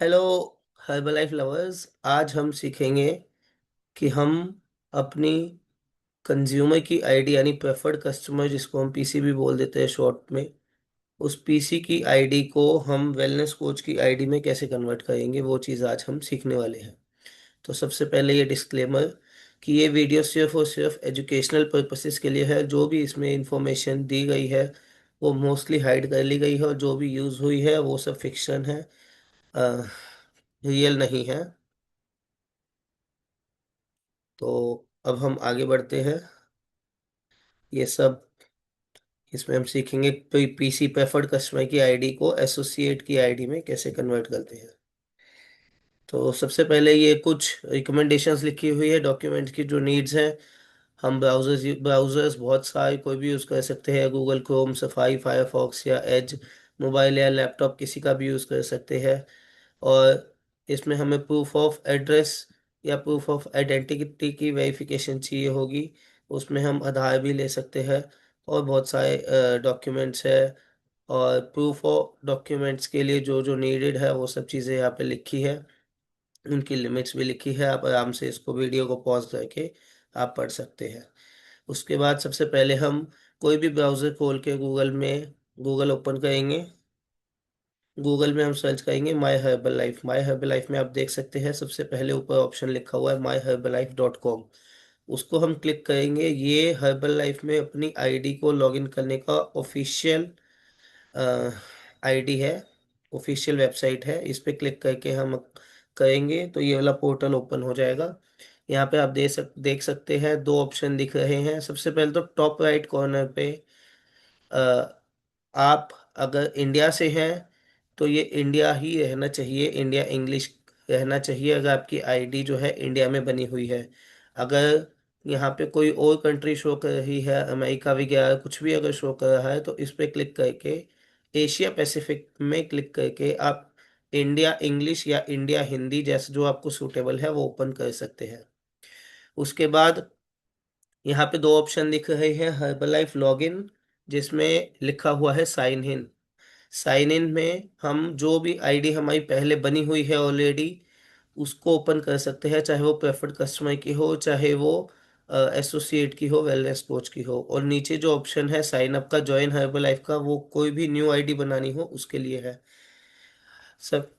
Hello herbal life lovers. आज हम सीखेंगे कि हम अपनी कंज्यूमर की आईडी यानी प्रेफर्ड कस्टमर, जिसको हम पीसी भी बोल देते हैं शॉर्ट में, उस पीसी की आईडी को हम वेलनेस कोच की आईडी में कैसे कन्वर्ट करेंगे, वो चीज़ आज हम सीखने वाले हैं। तो सबसे पहले ये डिस्क्लेमर कि ये वीडियो सिर्फ और सिर्फ एजुकेशनल पर्पसेस के लिए है। जो भी इसमें इंफॉर्मेशन दी गई है वो मोस्टली हाइड कर ली गई है, और जो भी यूज़ हुई है वो सब फिक्शन है, रियल नहीं है। तो अब हम आगे बढ़ते हैं। ये सब इसमें हम सीखेंगे पीसी प्रेफर्ड कस्टमर की आईडी को एसोसिएट की आईडी में कैसे कन्वर्ट करते हैं। तो सबसे पहले ये कुछ रिकमेंडेशंस लिखी हुई है डॉक्यूमेंट की जो नीड्स हैं। हम ब्राउजर्स बहुत सारे कोई भी यूज़ कर सकते हैं, गूगल क्रोम, सफारी, फायरफॉक्स या एज। मोबाइल या लैपटॉप किसी का भी यूज़ कर सकते हैं। और इसमें हमें प्रूफ ऑफ एड्रेस या प्रूफ ऑफ आइडेंटिटी की वेरिफिकेशन चाहिए होगी। उसमें हम आधार भी ले सकते हैं, और बहुत सारे डॉक्यूमेंट्स है। और प्रूफ ऑफ डॉक्यूमेंट्स के लिए जो जो नीडेड है वो सब चीज़ें यहाँ पे लिखी है, उनकी लिमिट्स भी लिखी है। आप आराम से इसको वीडियो को पॉज करके आप पढ़ सकते हैं। उसके बाद सबसे पहले हम कोई भी ब्राउज़र खोल के गूगल ओपन करेंगे। गूगल में हम सर्च करेंगे माई हर्बल लाइफ। माई हर्बल लाइफ में आप देख सकते हैं सबसे पहले ऊपर ऑप्शन लिखा हुआ है myherbalife.com। उसको हम क्लिक करेंगे। ये हर्बल लाइफ में अपनी आईडी को लॉगिन करने का ऑफिशियल आईडी है, ऑफिशियल वेबसाइट है। इस पे क्लिक करके हम करेंगे तो ये वाला पोर्टल ओपन हो जाएगा। यहाँ पे आप देख सकते हैं दो ऑप्शन दिख रहे हैं। सबसे पहले तो टॉप राइट कॉर्नर पे आप अगर इंडिया से हैं तो ये इंडिया ही रहना चाहिए, इंडिया इंग्लिश रहना चाहिए अगर आपकी आईडी जो है इंडिया में बनी हुई है। अगर यहाँ पे कोई और कंट्री शो कर रही है, अमेरिका वगैरह कुछ भी अगर शो कर रहा है, तो इस पे क्लिक करके एशिया पैसिफिक में क्लिक करके आप इंडिया इंग्लिश या इंडिया हिंदी जैसे जो आपको सूटेबल है वो ओपन कर सकते हैं। उसके बाद यहाँ पे दो ऑप्शन दिख रहे हैं हर्बल लाइफ लॉगिन, जिसमें लिखा हुआ है साइन इन। साइन इन में हम जो भी आईडी हमारी पहले बनी हुई है ऑलरेडी उसको ओपन कर सकते हैं, चाहे वो प्रेफर्ड कस्टमर की हो, चाहे वो एसोसिएट की हो, वेलनेस कोच की हो। और नीचे जो ऑप्शन है साइन अप का, ज्वाइन हर्बल लाइफ का, वो कोई भी न्यू आईडी बनानी हो उसके लिए है सब।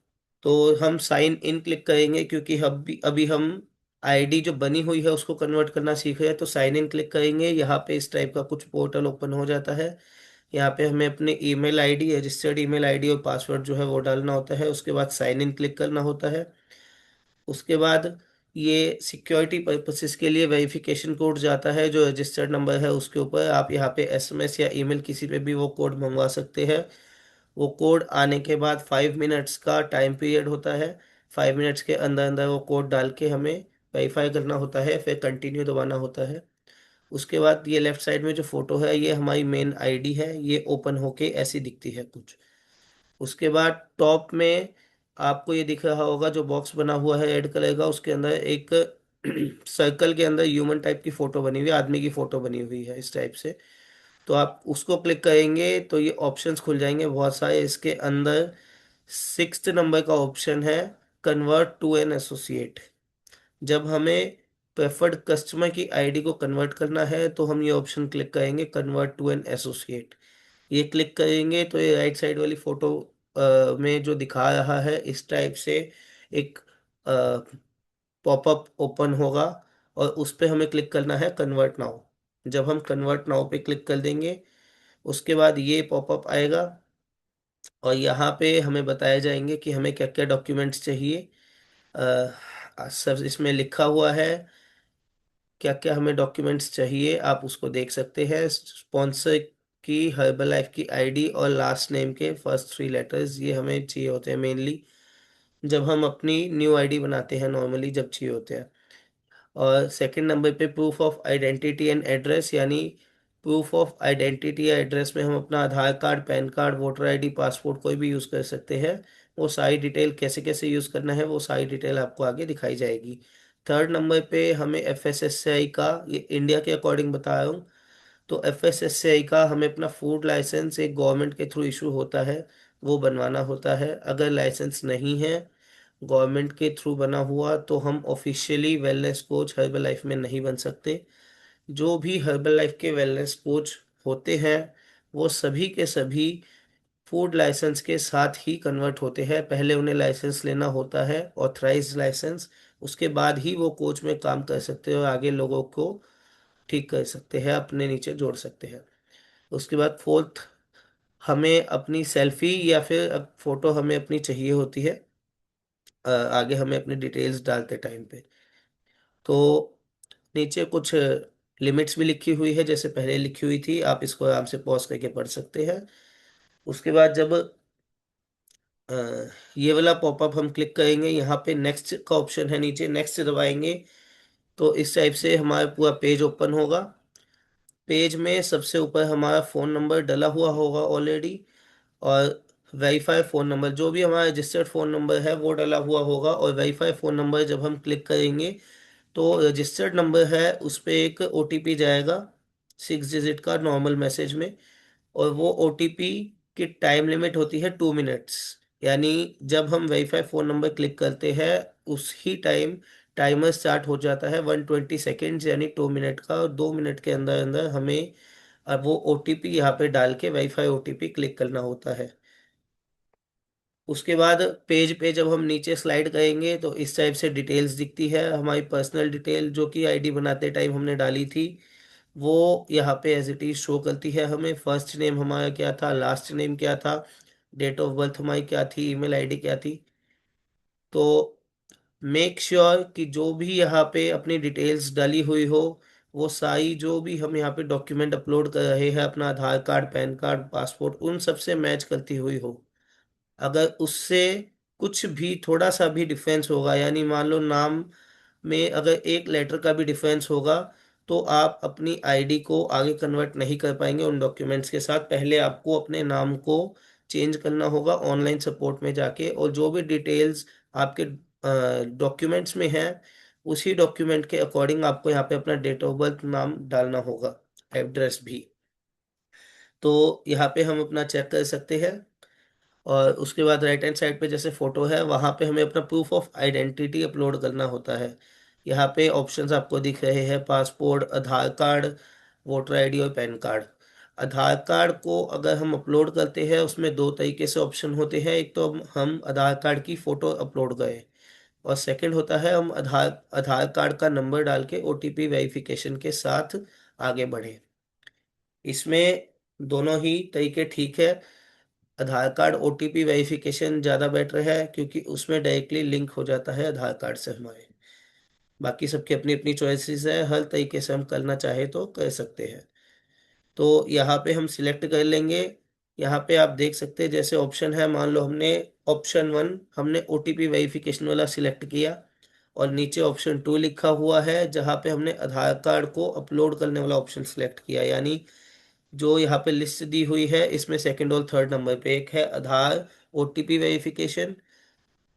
तो हम साइन इन क्लिक करेंगे क्योंकि अभी अभी हम आईडी जो बनी हुई है उसको कन्वर्ट करना सीख रहे हैं। तो साइन इन क्लिक करेंगे, यहाँ पे इस टाइप का कुछ पोर्टल ओपन हो जाता है। यहाँ पे हमें अपने email ID, registered email ID और पासवर्ड जो है वो डालना होता है। उसके बाद साइन इन क्लिक करना होता है। उसके बाद ये सिक्योरिटी पर्पसेस के लिए वेरिफिकेशन कोड जाता है जो रजिस्टर्ड नंबर है उसके ऊपर। आप यहाँ पे एसएमएस या ईमेल किसी पे भी वो कोड मंगवा सकते हैं। वो कोड आने के बाद 5 मिनट्स का टाइम पीरियड होता है। 5 मिनट्स के अंदर अंदर वो कोड डाल के हमें वेरीफाई करना होता है, फिर कंटिन्यू दबाना होता है। उसके बाद ये लेफ्ट साइड में जो फोटो है ये हमारी मेन आईडी है, ये ओपन होके ऐसी दिखती है कुछ। उसके बाद टॉप में आपको ये दिख रहा होगा जो बॉक्स बना हुआ है रेड कलर का, उसके अंदर एक सर्कल के अंदर ह्यूमन टाइप की फोटो बनी हुई है, आदमी की फोटो बनी हुई है इस टाइप से। तो आप उसको क्लिक करेंगे तो ये ऑप्शंस खुल जाएंगे बहुत सारे। इसके अंदर 6th नंबर का ऑप्शन है कन्वर्ट टू एन एसोसिएट। जब हमें प्रेफर्ड कस्टमर की आईडी को कन्वर्ट करना है तो हम ये ऑप्शन क्लिक करेंगे कन्वर्ट टू एन एसोसिएट। ये क्लिक करेंगे तो ये राइट साइड वाली फोटो में जो दिखा रहा है इस टाइप से एक पॉपअप ओपन होगा, और उस पे हमें क्लिक करना है कन्वर्ट नाउ। जब हम कन्वर्ट नाउ पे क्लिक कर देंगे उसके बाद ये पॉपअप आएगा, और यहाँ पे हमें बताया जाएंगे कि हमें क्या क्या डॉक्यूमेंट्स चाहिए। सब इसमें लिखा हुआ है क्या क्या हमें डॉक्यूमेंट्स चाहिए, आप उसको देख सकते हैं। स्पॉन्सर की हर्बल लाइफ की आईडी और लास्ट नेम के फर्स्ट 3 लेटर्स ये हमें चाहिए होते हैं मेनली, जब हम अपनी न्यू आईडी बनाते हैं नॉर्मली जब चाहिए होते हैं। और सेकंड नंबर पे proof of identity and address, यानी प्रूफ ऑफ आइडेंटिटी या एड्रेस में हम अपना Aadhaar card, PAN card, voter ID, passport कोई भी यूज़ कर सकते हैं। वो सारी डिटेल कैसे कैसे यूज़ करना है वो सारी डिटेल आपको आगे दिखाई जाएगी। थर्ड नंबर पे हमें एफएसएससीआई का, ये इंडिया के अकॉर्डिंग बता रहा हूँ, तो एफएसएससीआई का हमें अपना फूड लाइसेंस एक गवर्नमेंट के थ्रू इशू होता है वो बनवाना होता है। अगर लाइसेंस नहीं है गवर्नमेंट के थ्रू बना हुआ, तो हम officially wellness coach herbal life में नहीं बन सकते। जो भी हर्बल लाइफ के वेलनेस कोच होते हैं वो सभी के सभी फूड लाइसेंस के साथ ही कन्वर्ट होते हैं। पहले उन्हें लाइसेंस लेना होता है, ऑथराइज लाइसेंस। उसके बाद ही वो कोच में काम कर सकते हैं और आगे लोगों को ठीक कर सकते हैं, अपने नीचे जोड़ सकते हैं। उसके बाद फोर्थ, हमें अपनी सेल्फी या फिर फोटो हमें अपनी चाहिए होती है आगे हमें अपनी डिटेल्स डालते टाइम पे। तो नीचे कुछ लिमिट्स भी लिखी हुई है, जैसे पहले लिखी हुई थी, आप इसको आराम से पॉज करके पढ़ सकते हैं। उसके बाद जब अ, ये वाला पॉपअप हम क्लिक करेंगे, यहाँ पे नेक्स्ट का ऑप्शन है, नीचे नेक्स्ट दबाएंगे तो इस टाइप से हमारा पूरा पेज ओपन होगा। पेज में सबसे ऊपर हमारा फ़ोन नंबर डला हुआ होगा ऑलरेडी, और वेरीफाई फ़ोन नंबर, जो भी हमारा रजिस्टर्ड फ़ोन नंबर है वो डला हुआ होगा। और वेरीफाई फ़ोन नंबर जब हम क्लिक करेंगे तो रजिस्टर्ड नंबर है उस पर एक ओटीपी जाएगा, 6 डिजिट का, नॉर्मल मैसेज में। और वो ओटीपी की टाइम लिमिट होती है 2 मिनट्स। यानी जब हम वेरीफाई फ़ोन नंबर क्लिक करते हैं उसी टाइम टाइमर स्टार्ट हो जाता है 120 सेकेंड्स, यानी 2 मिनट का। और 2 मिनट के अंदर अंदर हमें अब वो ओटीपी यहाँ पे डाल के वेरीफाई ओटीपी क्लिक करना होता है। उसके बाद पेज पे जब हम नीचे स्लाइड करेंगे तो इस टाइप से डिटेल्स दिखती है, हमारी पर्सनल डिटेल जो कि आईडी बनाते टाइम हमने डाली थी वो यहाँ पे एज इट इज शो करती है हमें। फर्स्ट नेम हमारा क्या था, लास्ट नेम क्या था, डेट ऑफ बर्थ हमारी क्या थी, ईमेल आईडी क्या थी। तो मेक श्योर कि जो भी यहाँ पे अपनी डिटेल्स डाली हुई हो वो सारी, जो भी हम यहाँ पे डॉक्यूमेंट अपलोड कर रहे हैं, अपना Aadhaar card, PAN card, passport, उन सब से मैच करती हुई हो। अगर उससे कुछ भी थोड़ा सा भी डिफरेंस होगा, यानी मान लो नाम में अगर एक लेटर का भी डिफरेंस होगा, तो आप अपनी आईडी को आगे कन्वर्ट नहीं कर पाएंगे उन डॉक्यूमेंट्स के साथ। पहले आपको अपने नाम को चेंज करना होगा ऑनलाइन सपोर्ट में जाके, और जो भी डिटेल्स आपके डॉक्यूमेंट्स में है उसी डॉक्यूमेंट के अकॉर्डिंग आपको यहाँ पे अपना डेट ऑफ बर्थ, नाम डालना होगा, एड्रेस भी। तो यहाँ पे हम अपना चेक कर सकते हैं। और उसके बाद राइट हैंड साइड पे जैसे फोटो है वहाँ पे हमें अपना प्रूफ ऑफ आइडेंटिटी अपलोड करना होता है। यहाँ पे ऑप्शंस आपको दिख रहे हैं, पासपोर्ट, आधार कार्ड, वोटर आईडी और पैन कार्ड। आधार कार्ड को अगर हम अपलोड करते हैं उसमें दो तरीके से ऑप्शन होते हैं। एक तो हम आधार कार्ड की फ़ोटो अपलोड करें, और सेकंड होता है हम आधार आधार कार्ड का नंबर डाल के ओटीपी वेरिफिकेशन के साथ आगे बढ़ें। इसमें दोनों ही तरीके ठीक है। आधार कार्ड ओटीपी वेरिफिकेशन ज़्यादा बेटर है क्योंकि उसमें डायरेक्टली लिंक हो जाता है आधार कार्ड से हमारे। बाकी सबकी अपनी अपनी चॉइसेस है, हर तरीके से हम करना चाहे तो कर सकते हैं। तो यहाँ पे हम सिलेक्ट कर लेंगे। यहाँ पे आप देख सकते हैं जैसे ऑप्शन है, मान लो हमने ऑप्शन 1 हमने ओटीपी वेरिफिकेशन वाला सिलेक्ट किया, और नीचे ऑप्शन 2 लिखा हुआ है जहाँ पे हमने आधार कार्ड को अपलोड करने वाला ऑप्शन सिलेक्ट किया। यानी जो यहाँ पे लिस्ट दी हुई है इसमें सेकंड और थर्ड नंबर पे एक है आधार ओटीपी वेरिफिकेशन,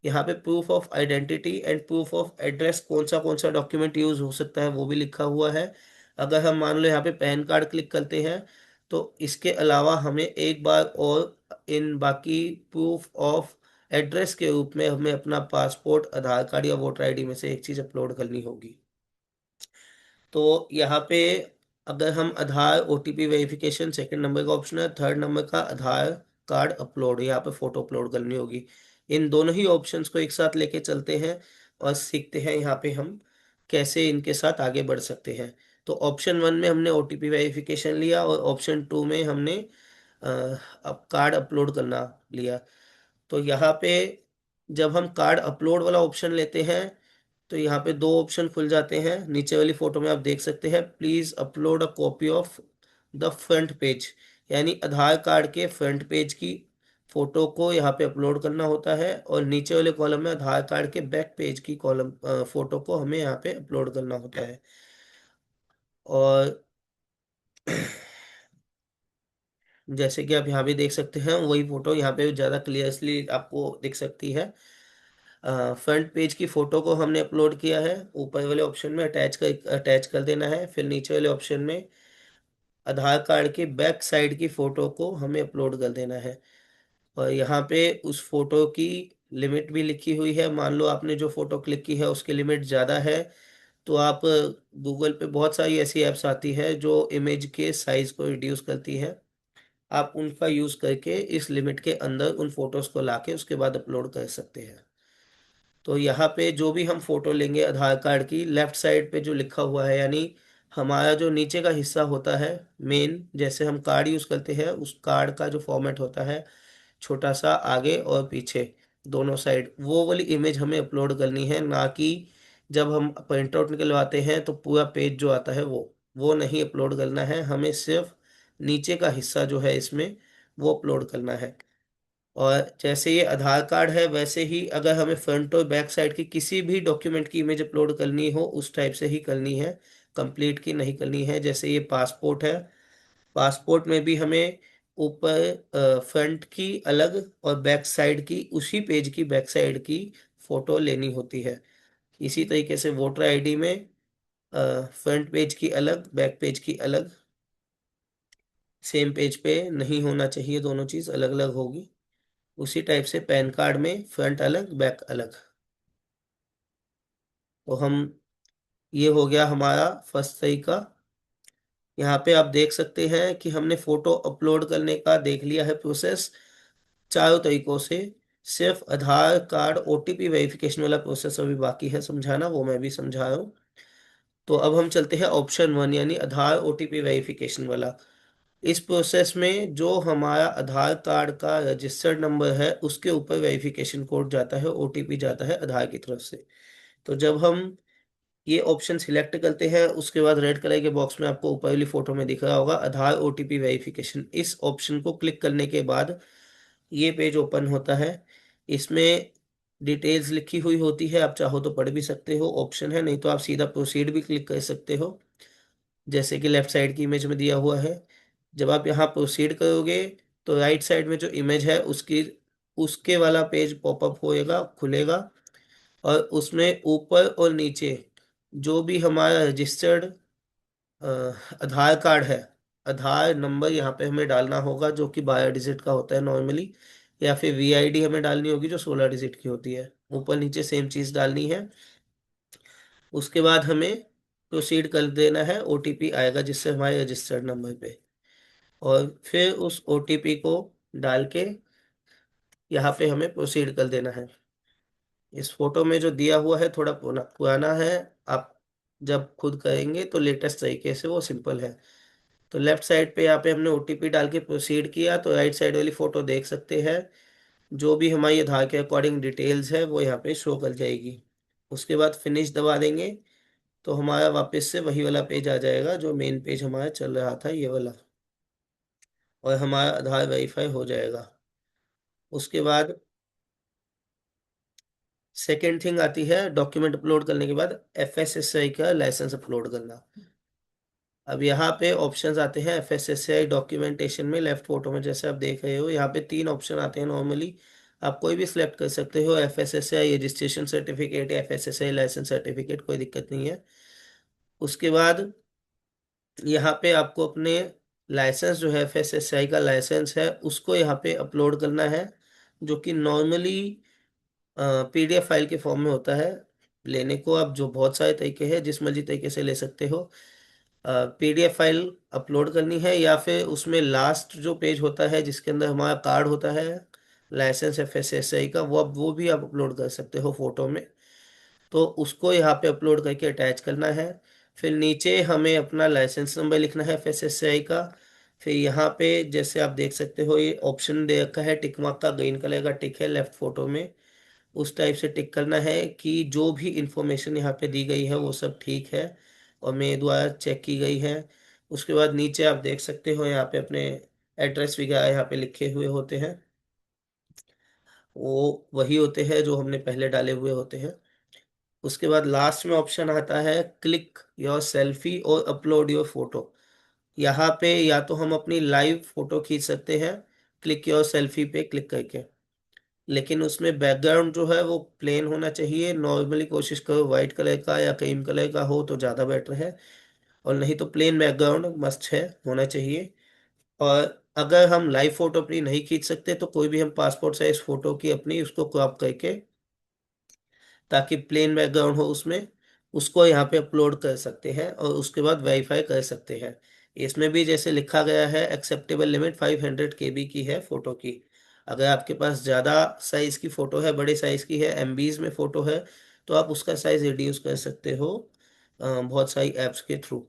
यहाँ पे proof of identity and proof of address, कौन सा डॉक्यूमेंट यूज हो सकता है वो भी लिखा हुआ है। अगर हम मान लो यहाँ पे पैन कार्ड क्लिक करते हैं तो इसके अलावा हमें एक बार और इन बाकी प्रूफ ऑफ एड्रेस के रूप में हमें अपना पासपोर्ट, आधार कार्ड या वोटर आईडी में से एक चीज़ अपलोड करनी होगी। तो यहाँ पे अगर हम आधार ओटीपी वेरिफिकेशन सेकंड नंबर का ऑप्शन है, थर्ड नंबर का आधार कार्ड अपलोड, यहाँ पे फोटो अपलोड करनी होगी। इन दोनों ही ऑप्शंस को एक साथ लेके चलते हैं और सीखते हैं यहाँ पे हम कैसे इनके साथ आगे बढ़ सकते हैं। तो ऑप्शन 1 में हमने ओटीपी वेरिफिकेशन लिया, और ऑप्शन 2 में हमने अ, अब कार्ड अपलोड करना लिया। तो यहाँ पे जब हम कार्ड अपलोड वाला ऑप्शन लेते हैं तो यहाँ पे दो ऑप्शन खुल जाते हैं। नीचे वाली फोटो में आप देख सकते हैं, please upload a copy of the front page, यानी आधार कार्ड के फ्रंट पेज की फोटो को यहाँ पे अपलोड करना होता है, और नीचे वाले कॉलम में आधार कार्ड के बैक पेज की कॉलम फोटो को हमें यहाँ पे अपलोड करना होता है। और जैसे कि आप यहाँ भी देख सकते हैं वही फोटो यहाँ पे ज़्यादा क्लियरली आपको दिख सकती है। फ्रंट पेज की फोटो को हमने अपलोड किया है, ऊपर वाले ऑप्शन में अटैच कर देना है, फिर नीचे वाले ऑप्शन में आधार कार्ड के बैक साइड की फोटो को हमें अपलोड कर देना है। और यहाँ पे उस फोटो की लिमिट भी लिखी हुई है। मान लो आपने जो फोटो क्लिक की है उसकी लिमिट ज़्यादा है, तो आप गूगल पे बहुत सारी ऐसी ऐप्स आती है जो इमेज के साइज को रिड्यूस करती है। आप उनका यूज़ करके इस लिमिट के अंदर उन फोटोज़ को लाके उसके बाद अपलोड कर सकते हैं। तो यहाँ पे जो भी हम फोटो लेंगे आधार कार्ड की, लेफ्ट साइड पे जो लिखा हुआ है, यानी हमारा जो नीचे का हिस्सा होता है मेन, जैसे हम कार्ड यूज़ करते हैं उस कार्ड का जो फॉर्मेट होता है, छोटा सा आगे और पीछे दोनों साइड, वो वाली इमेज हमें अपलोड करनी है, ना कि जब हम प्रिंट आउट निकलवाते हैं तो पूरा पेज जो आता है वो नहीं अपलोड करना है। हमें सिर्फ नीचे का हिस्सा जो है इसमें वो अपलोड करना है। और जैसे ये आधार कार्ड है, वैसे ही अगर हमें फ्रंट और बैक साइड की किसी भी डॉक्यूमेंट की इमेज अपलोड करनी हो उस टाइप से ही करनी है, कंप्लीट की नहीं करनी है। जैसे ये पासपोर्ट है, पासपोर्ट में भी हमें ऊपर फ्रंट की अलग और बैक साइड की, उसी पेज की बैक साइड की फोटो लेनी होती है। इसी तरीके से वोटर आईडी में फ्रंट पेज की अलग, बैक पेज की अलग, सेम पेज पे नहीं होना चाहिए, दोनों चीज़ अलग अलग होगी। उसी टाइप से पैन कार्ड में फ्रंट अलग बैक अलग। तो हम, ये हो गया हमारा फर्स्ट तरीका। यहाँ पे आप देख सकते हैं कि हमने फोटो अपलोड करने का देख लिया है प्रोसेस चारों तरीकों से। सिर्फ आधार कार्ड ओटीपी वेरिफिकेशन वाला प्रोसेस अभी बाकी है समझाना, वो मैं भी समझा रहा हूँ। तो अब हम चलते हैं ऑप्शन 1, यानी आधार ओटीपी वेरिफिकेशन वाला। इस प्रोसेस में जो हमारा आधार कार्ड का रजिस्टर्ड नंबर है उसके ऊपर वेरिफिकेशन कोड जाता है, ओटीपी जाता है आधार की तरफ से। तो जब हम ये ऑप्शन सिलेक्ट करते हैं, उसके बाद रेड कलर के बॉक्स में आपको ऊपर वाली फोटो में दिख रहा होगा आधार ओटीपी वेरिफिकेशन। इस ऑप्शन को क्लिक करने के बाद ये पेज ओपन होता है। इसमें डिटेल्स लिखी हुई होती है, आप चाहो तो पढ़ भी सकते हो, ऑप्शन है, नहीं तो आप सीधा प्रोसीड भी क्लिक कर सकते हो, जैसे कि लेफ्ट साइड की इमेज में दिया हुआ है। जब आप यहाँ प्रोसीड करोगे तो राइट साइड में जो इमेज है उसकी, उसके वाला पेज पॉपअप होएगा, खुलेगा, और उसमें ऊपर और नीचे जो भी हमारा रजिस्टर्ड आधार कार्ड है, आधार नंबर यहाँ पे हमें डालना होगा जो कि 12 डिजिट का होता है नॉर्मली, या फिर वीआईडी हमें डालनी होगी जो 16 डिजिट की होती है, ऊपर नीचे सेम चीज़ डालनी है। उसके बाद हमें प्रोसीड कर देना है, ओटीपी आएगा जिससे हमारे रजिस्टर्ड नंबर पे, और फिर उस ओटीपी को डाल के यहाँ पे हमें प्रोसीड कर देना है। इस फोटो में जो दिया हुआ है थोड़ा पुराना पुराना है, आप जब खुद करेंगे तो लेटेस्ट तरीके से वो सिंपल है। तो लेफ्ट साइड पे यहाँ पे हमने ओटीपी डाल के प्रोसीड किया, तो राइट साइड वाली फोटो देख सकते हैं, जो भी हमारी आधार के अकॉर्डिंग डिटेल्स है वो यहाँ पे शो कर जाएगी। उसके बाद फिनिश दबा देंगे तो हमारा वापस से वही वाला पेज आ जाएगा जो मेन पेज हमारा चल रहा था, ये वाला, और हमारा आधार वेरीफाई हो जाएगा। उसके बाद सेकेंड थिंग आती है डॉक्यूमेंट अपलोड करने के बाद एफएसएसआई का लाइसेंस अपलोड करना। अब यहाँ पे ऑप्शंस आते हैं एफएसएसआई डॉक्यूमेंटेशन में, लेफ्ट फोटो में जैसे आप देख रहे हो यहाँ पे 3 ऑप्शन आते हैं नॉर्मली, आप कोई भी सिलेक्ट कर सकते हो, एफएसएसआई रजिस्ट्रेशन सर्टिफिकेट या एफएसएसआई लाइसेंस सर्टिफिकेट, कोई दिक्कत नहीं है। उसके बाद यहाँ पे आपको अपने लाइसेंस जो है एफएसएसआई का लाइसेंस है उसको यहाँ पे अपलोड करना है, जो कि नॉर्मली पीडीएफ फाइल के फॉर्म में होता है। लेने को आप जो बहुत सारे तरीके हैं, जिस मर्जी तरीके से ले सकते हो। पीडीएफ फाइल अपलोड करनी है, या फिर उसमें लास्ट जो पेज होता है जिसके अंदर हमारा कार्ड होता है लाइसेंस एफएसएसआई का, वो भी आप अपलोड कर सकते हो फोटो में। तो उसको यहाँ पे अपलोड करके अटैच करना है। फिर नीचे हमें अपना लाइसेंस नंबर लिखना है एफएसएसआई का। फिर यहाँ पे जैसे आप देख सकते हो ये ऑप्शन दे रखा है टिक मार्क का, ग्रीन कलर का टिक है लेफ्ट फोटो में, उस टाइप से टिक करना है कि जो भी इंफॉर्मेशन यहाँ पे दी गई है वो सब ठीक है और मेरे द्वारा चेक की गई है। उसके बाद नीचे आप देख सकते हो यहाँ पे अपने एड्रेस वगैरह यहाँ पे लिखे हुए होते हैं, वो वही होते हैं जो हमने पहले डाले हुए होते हैं। उसके बाद लास्ट में ऑप्शन आता है क्लिक योर सेल्फी और अपलोड योर फोटो। यहाँ पे या तो हम अपनी लाइव फोटो खींच सकते हैं क्लिक योर सेल्फी पे क्लिक करके, लेकिन उसमें बैकग्राउंड जो है वो प्लेन होना चाहिए। नॉर्मली कोशिश करो वाइट कलर का या क्रीम कलर का हो तो ज़्यादा बेटर है, और नहीं तो प्लेन बैकग्राउंड मस्ट है, होना चाहिए। और अगर हम लाइव फोटो अपनी नहीं खींच सकते तो कोई भी हम पासपोर्ट साइज फोटो की अपनी उसको क्रॉप करके, ताकि प्लेन बैकग्राउंड हो उसमें, उसको यहाँ पे अपलोड कर सकते हैं और उसके बाद वेरीफाई कर सकते हैं। इसमें भी जैसे लिखा गया है, एक्सेप्टेबल लिमिट 500 KB की है फोटो की। अगर आपके पास ज़्यादा साइज़ की फ़ोटो है, बड़े साइज़ की है, MBs में फ़ोटो है, तो आप उसका साइज़ रिड्यूस कर सकते हो बहुत सारी ऐप्स के थ्रू।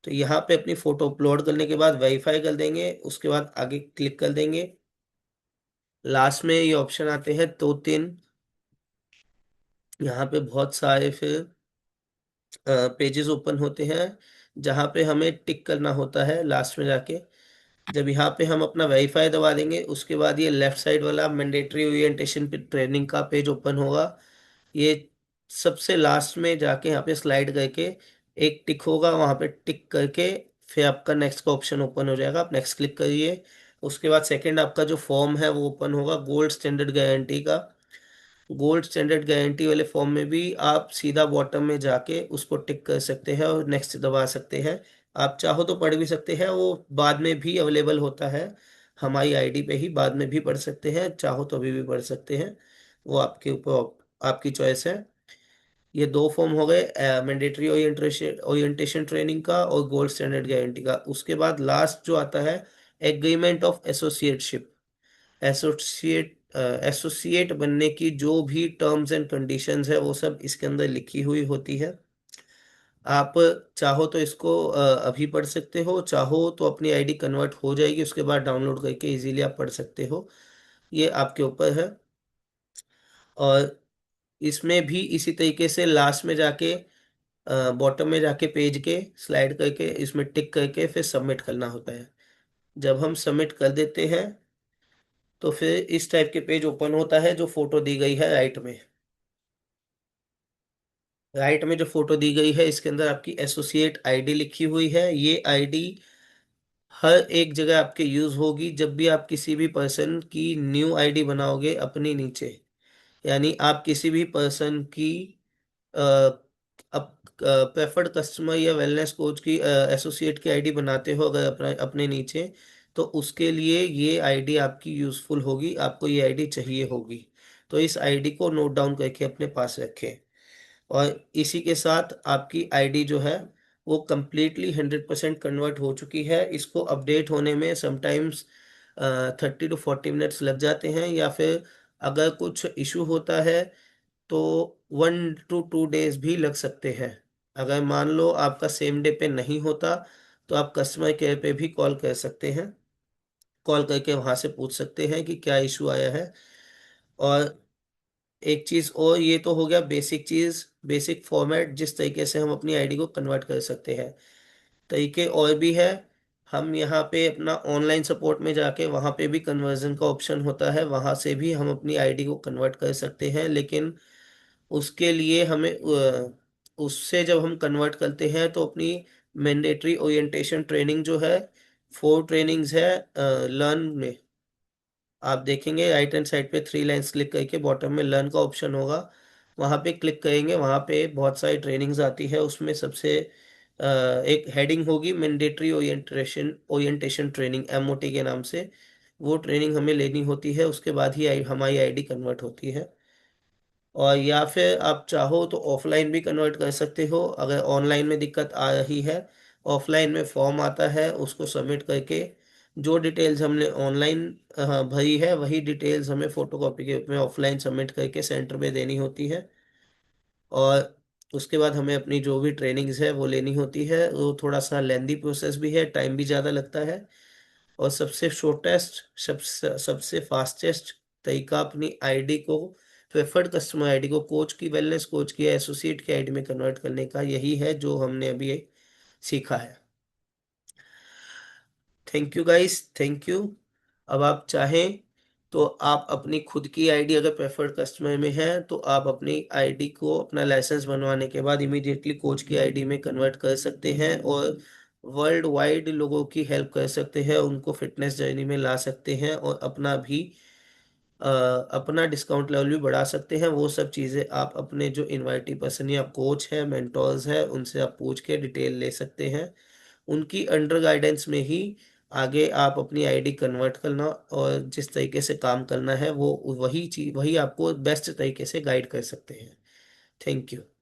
तो यहाँ पे अपनी फ़ोटो अपलोड करने के बाद वेरीफाई कर देंगे, उसके बाद आगे क्लिक कर देंगे। लास्ट में ये ऑप्शन आते हैं दो तीन, यहाँ पे बहुत सारे फिर पेजेस ओपन होते हैं, जहाँ पे हमें टिक करना होता है लास्ट में जाके। जब यहाँ पे हम अपना वेरीफाई दबा देंगे, उसके बाद ये लेफ्ट साइड वाला मैंडेटरी ओरिएंटेशन ट्रेनिंग का पेज ओपन होगा। ये सबसे लास्ट में जाके यहाँ पे स्लाइड करके एक टिक होगा, वहाँ पे टिक करके फिर आपका नेक्स्ट का ऑप्शन ओपन हो जाएगा, आप नेक्स्ट क्लिक करिए। उसके बाद सेकंड आपका जो फॉर्म है वो ओपन होगा गोल्ड स्टैंडर्ड गारंटी का। गोल्ड स्टैंडर्ड गारंटी वाले फॉर्म में भी आप सीधा बॉटम में जाके उसको टिक कर सकते हैं और नेक्स्ट दबा सकते हैं। आप चाहो तो पढ़ भी सकते हैं, वो बाद में भी अवेलेबल होता है हमारी आईडी पे ही, बाद में भी पढ़ सकते हैं, चाहो तो अभी भी पढ़ सकते हैं, वो आपके ऊपर, आपकी चॉइस है। ये दो फॉर्म हो गए, मैंडेटरी ओरिएंटेशन ट्रेनिंग का और गोल्ड स्टैंडर्ड गारंटी का। उसके बाद लास्ट जो आता है, agreement of associateship. Associate associate बनने की जो भी टर्म्स एंड कंडीशंस है वो सब इसके अंदर लिखी हुई होती है। आप चाहो तो इसको अभी पढ़ सकते हो, चाहो तो अपनी आईडी कन्वर्ट हो जाएगी उसके बाद डाउनलोड करके इजीली आप पढ़ सकते हो, ये आपके ऊपर है। और इसमें भी इसी तरीके से लास्ट में जाके, बॉटम में जाके पेज के स्लाइड करके इसमें टिक करके फिर सबमिट करना होता है। जब हम सबमिट कर देते हैं तो फिर इस टाइप के पेज ओपन होता है, जो फोटो दी गई है राइट में। राइट में जो फोटो दी गई है इसके अंदर आपकी एसोसिएट आईडी लिखी हुई है। ये आईडी हर एक जगह आपके यूज होगी जब भी आप किसी भी पर्सन की न्यू आईडी बनाओगे अपनी नीचे। यानी आप किसी भी पर्सन की प्रेफर्ड कस्टमर या वेलनेस कोच की एसोसिएट की आईडी बनाते हो अगर अपना अपने नीचे, तो उसके लिए ये आईडी आपकी यूजफुल होगी, आपको ये आईडी चाहिए होगी। तो इस आईडी को नोट डाउन करके अपने पास रखें। और इसी के साथ आपकी आईडी जो है वो कंप्लीटली 100% कन्वर्ट हो चुकी है। इसको अपडेट होने में समटाइम्स 30 to 40 मिनट्स लग जाते हैं, या फिर अगर कुछ इशू होता है तो 1 to 2 डेज भी लग सकते हैं। अगर मान लो आपका सेम डे पे नहीं होता तो आप कस्टमर केयर पे भी कॉल कर सकते हैं, कॉल करके वहाँ से पूछ सकते हैं कि क्या इशू आया है। और एक चीज़ और, ये तो हो गया बेसिक चीज़, बेसिक फॉर्मेट जिस तरीके से हम अपनी आईडी को कन्वर्ट कर सकते हैं। तरीके और भी है। हम यहाँ पे अपना ऑनलाइन सपोर्ट में जाके वहाँ पे भी कन्वर्जन का ऑप्शन होता है, वहाँ से भी हम अपनी आईडी को कन्वर्ट कर सकते हैं। लेकिन उसके लिए हमें उससे जब हम कन्वर्ट करते हैं तो अपनी मैंडेटरी ओरिएंटेशन ट्रेनिंग जो है, 4 ट्रेनिंग्स है लर्न में। आप देखेंगे राइट हैंड साइड पे 3 लाइन्स क्लिक करके बॉटम में लर्न का ऑप्शन होगा, वहाँ पे क्लिक करेंगे, वहाँ पे बहुत सारी ट्रेनिंग्स आती है। उसमें सबसे एक हेडिंग होगी mandatory orientation orientation training, MOT के नाम से। वो ट्रेनिंग हमें लेनी होती है, उसके बाद ही हमारी आईडी कन्वर्ट होती है। और या फिर आप चाहो तो ऑफलाइन भी कन्वर्ट कर सकते हो अगर ऑनलाइन में दिक्कत आ रही है। ऑफलाइन में फॉर्म आता है, उसको सबमिट करके जो डिटेल्स हमने ऑनलाइन भरी है वही डिटेल्स हमें फोटोकॉपी के रूप में ऑफलाइन सबमिट करके सेंटर पे देनी होती है। और उसके बाद हमें अपनी जो भी ट्रेनिंग्स है वो लेनी होती है। वो थोड़ा सा लेंदी प्रोसेस भी है, टाइम भी ज़्यादा लगता है। और सबसे शॉर्टेस्ट, सबसे फास्टेस्ट तरीका अपनी आईडी को, प्रेफर्ड कस्टमर आईडी को कोच की, वेलनेस कोच की या एसोसिएट की आईडी में कन्वर्ट करने का यही है जो हमने अभी सीखा है। Thank you guys, thank you. अब आप चाहें तो आप अपनी खुद की आईडी, अगर प्रेफर्ड कस्टमर में है तो आप अपनी आईडी को अपना लाइसेंस बनवाने के बाद इमीडिएटली कोच की आईडी में कन्वर्ट कर सकते हैं और वर्ल्ड वाइड लोगों की हेल्प कर सकते हैं, उनको फिटनेस जर्नी में ला सकते हैं और अपना भी अपना डिस्काउंट लेवल भी बढ़ा सकते हैं। वो सब चीज़ें आप अपने जो इनवाइटी पर्सन या कोच है, मेंटोर्स है, उनसे आप पूछ के डिटेल ले सकते हैं। उनकी अंडर गाइडेंस में ही आगे आप अपनी आईडी कन्वर्ट करना और जिस तरीके से काम करना है वो वही चीज, वही आपको बेस्ट तरीके से गाइड कर सकते हैं। Thank you.